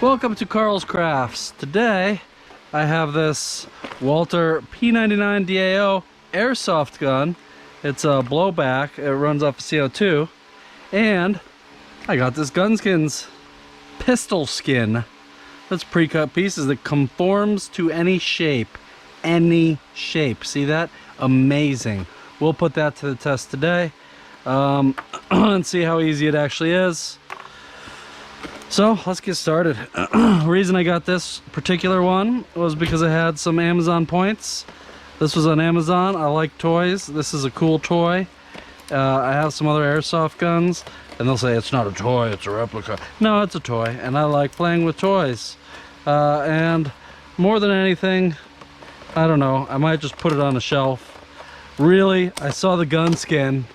Welcome to Carl's Crafts. Today I have this Walther P99 DAO Airsoft gun. It's a blowback, it runs off of CO2, and I got this Gunskin's pistol skin. That's pre-cut pieces that conforms to any shape. Any shape. See that? Amazing. We'll put that to the test today and see how easy it actually is. So let's get started. The reason I got this particular one was because I had some Amazon points. This was on Amazon. I like toys. This is a cool toy. I have some other airsoft guns and they'll say it's not a toy, it's a replica. No, it's a toy, and I like playing with toys. And more than anything, I don't know, I might just put it on a shelf. Really, I saw the Gunskin.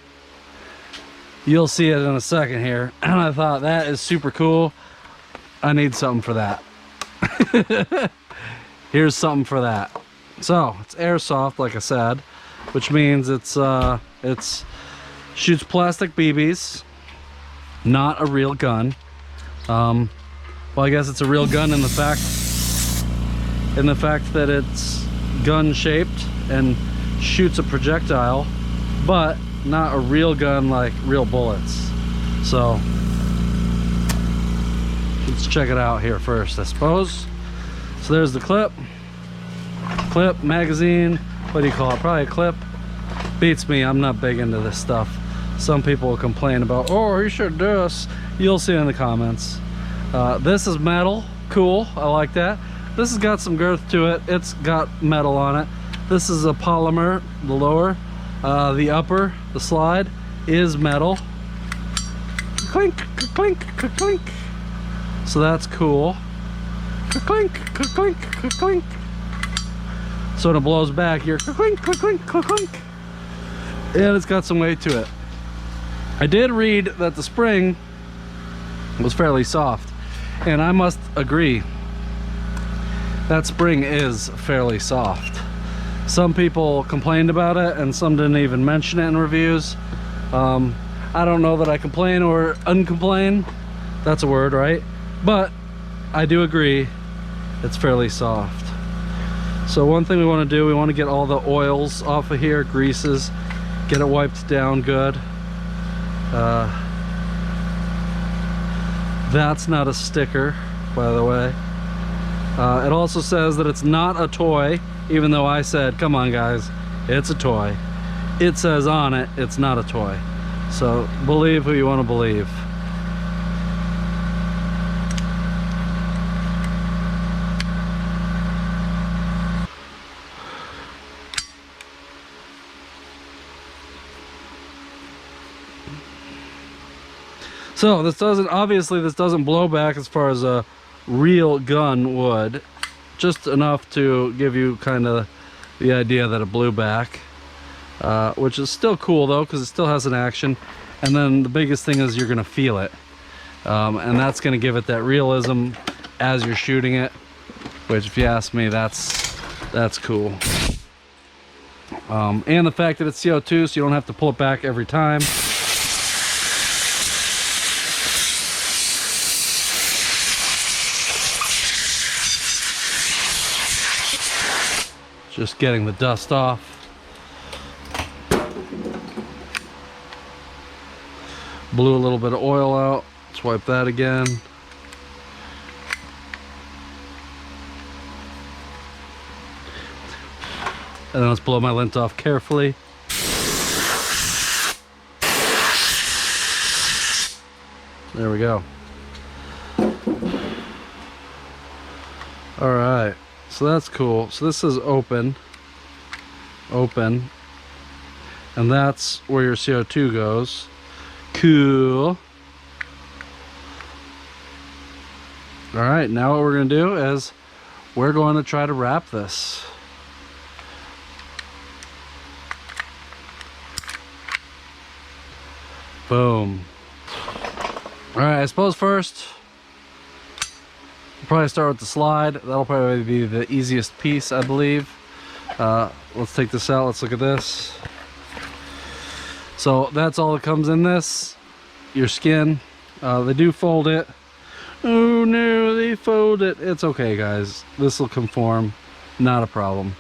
You'll see it in a second here, and I thought that is super cool. I need something for that. Here's something for that. So it's airsoft, like I said, which means it's shoots plastic BBs, not a real gun. Well, I guess it's a real gun in the fact that it's gun shaped and shoots a projectile, but not a real gun like real bullets. So let's check it out here first, I suppose. So there's the clip, magazine, what do you call it? Probably a clip. Beats me, I'm not big into this stuff. Some people will complain about, oh, you should do this. You'll see in the comments. This is metal, cool, I like that. This has got some girth to it, it's got metal on it. This is a polymer, the lower. The upper, the slide, is metal. Clink, clink, clink. So that's cool. Clink, clink, clink. So when it blows back, you're clink, clink, clink. And it's got some weight to it. I did read that the spring was fairly soft, and I must agree. That spring is fairly soft. Some people complained about it and some didn't even mention it in reviews. I don't know that I complain or uncomplain. That's a word, right? But I do agree it's fairly soft. So one thing we want to do, we want to get all the oils off of here, greases, get it wiped down good. That's not a sticker, by the way. It also says that it's not a toy, even though I said, come on guys, it's a toy. It says on it, it's not a toy. So believe who you want to believe. So this doesn't blow back as far as a real gun would. Just enough to give you kind of the idea that it blew back, which is still cool though, because it still has an action. And then the biggest thing is you're going to feel it, and that's going to give it that realism as you're shooting it, which if you ask me, that's cool. And the fact that it's CO2, so you don't have to pull it back every time. Just getting the dust off. Blew a little bit of oil out. Let's wipe that again. And then let's blow my lint off carefully. There we go. All right. So that's cool. So this is open, and that's where your CO2 goes. Cool. All right, now what we're going to do is we're going to try to wrap this. Boom. All right, I suppose first probably start with the slide. That'll probably be the easiest piece, I believe. Let's take this out. Let's look at this. So that's all that comes in this. Your skin. They do fold it. Oh no, they folded it. It's okay, guys. This will conform. Not a problem.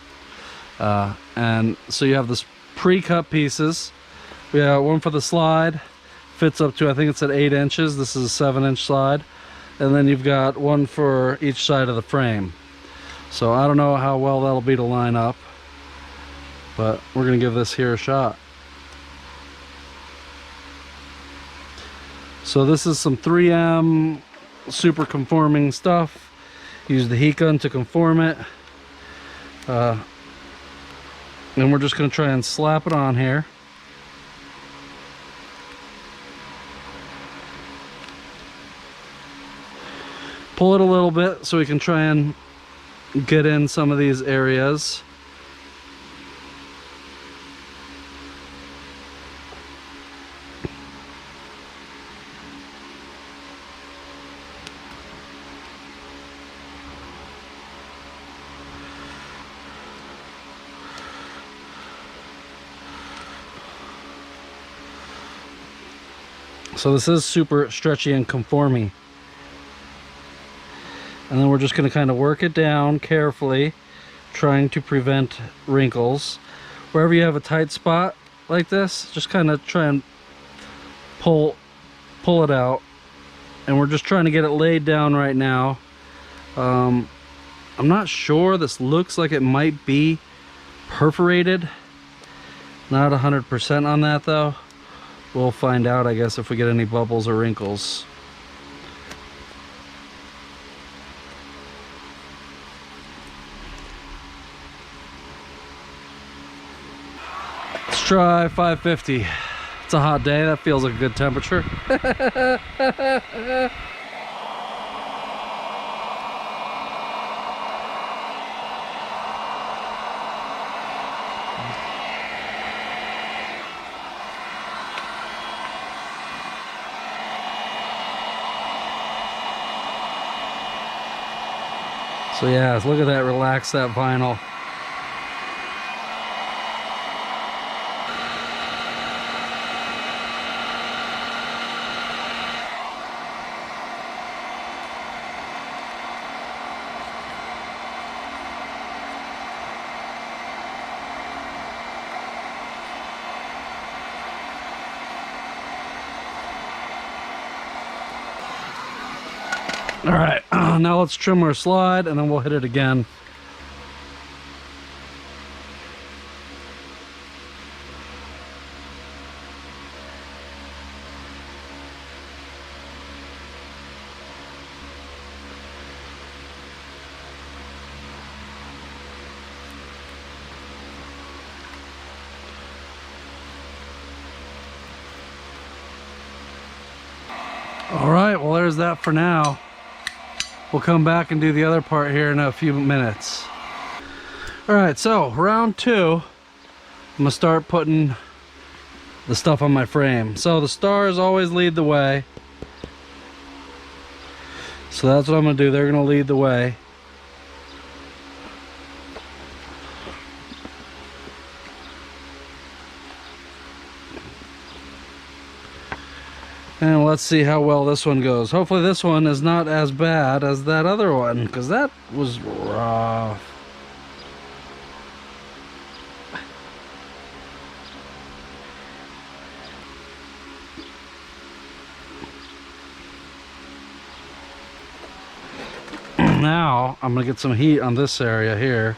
And so you have this pre-cut pieces. We have one for the slide. Fits up to, I think it's at 8 inches. This is a 7-inch slide. And then you've got one for each side of the frame. So I don't know how well that'll be to line up, but we're gonna give this here a shot. So this is some 3M super conforming stuff. Use the heat gun to conform it. And we're just gonna try and slap it on here. Pull it a little bit so we can try and get in some of these areas. So this is super stretchy and conforming. And then we're just going to kind of work it down carefully, trying to prevent wrinkles. Wherever you have a tight spot like this, just kind of try and pull it out. And we're just trying to get it laid down right now. I'm not sure. This looks like it might be perforated. Not 100% on that though. We'll find out, I guess, if we get any bubbles or wrinkles. Let's try 550. It's a hot day. That feels like a good temperature. So yeah, look at that, relax that vinyl. All right, now let's trim our slide and then we'll hit it again. All right, well, there's that for now. We'll come back and do the other part here in a few minutes. All right, so round 2, I'm gonna start putting the stuff on my frame. So the stars always lead the way. So that's what I'm gonna do. They're gonna lead the way. And let's see how well this one goes. Hopefully this one is not as bad as that other one, because that was rough. Now I'm gonna get some heat on this area here.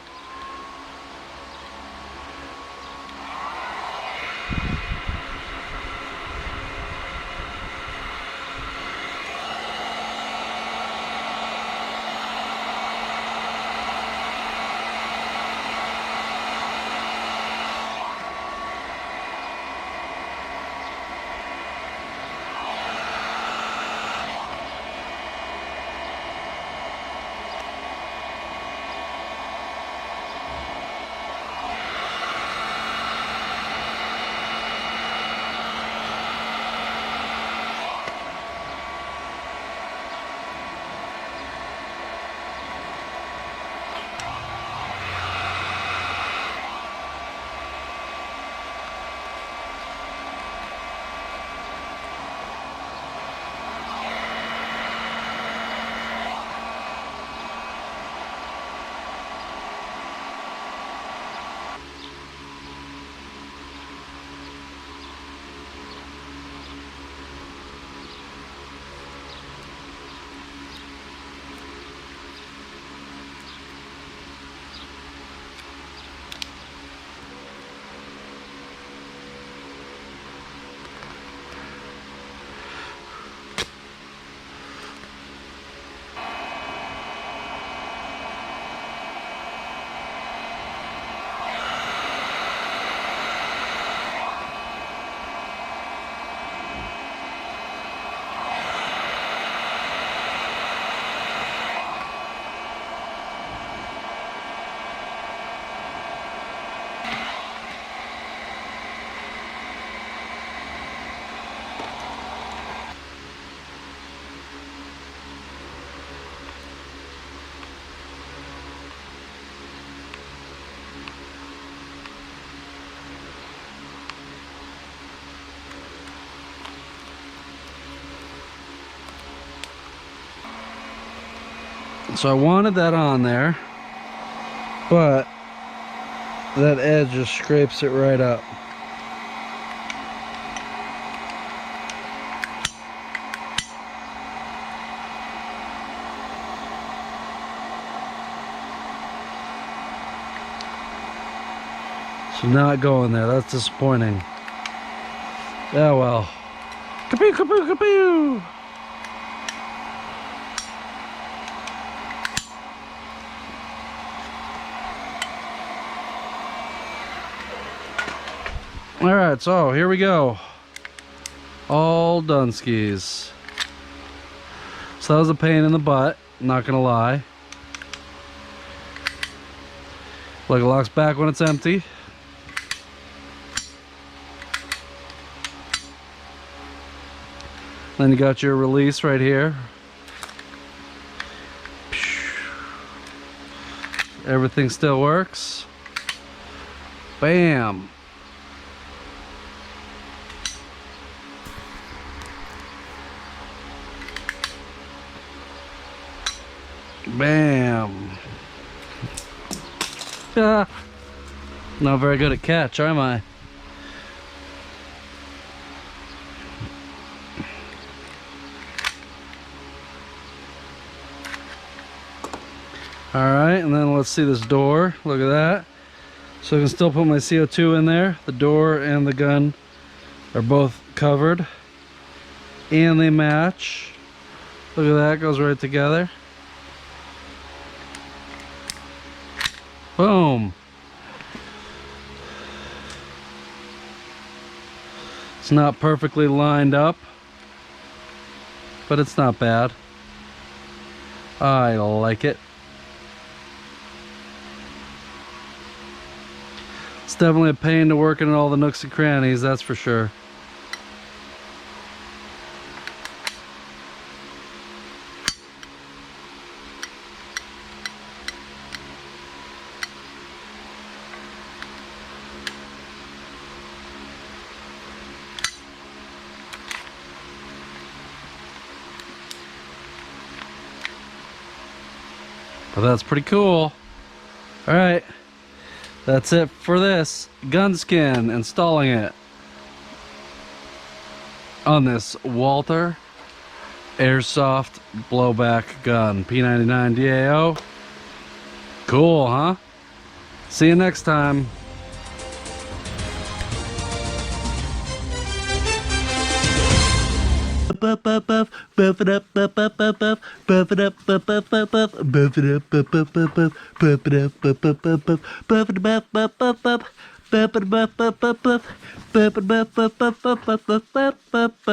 So I wanted that on there, but that edge just scrapes it right up. So not going there, that's disappointing. Oh well. Kapoo, kapoo, kapoo! Alright, so here we go. All Dunskis. So that was a pain in the butt, not gonna lie. Like it locks back when it's empty. Then you got your release right here. Everything still works. Bam. Bam. Ah. Not very good at catch, am I? Alright, and then let's see this door. Look at that. So I can still put my CO2 in there. The door and the gun are both covered. And they match. Look at that, goes right together. Boom. It's not perfectly lined up, but it's not bad. I like it. It's definitely a pain to work in all the nooks and crannies, that's for sure. But that's pretty cool. All right, that's it for this Gunskin, installing it on this Walther Airsoft blowback gun, P99 DAO. Cool, huh? See you next time. Buff it up, buff it up, buff it up, buff it up, buff it up, buff it up, buff it up, buff it up, buff it up, buff it up, buff it up, buff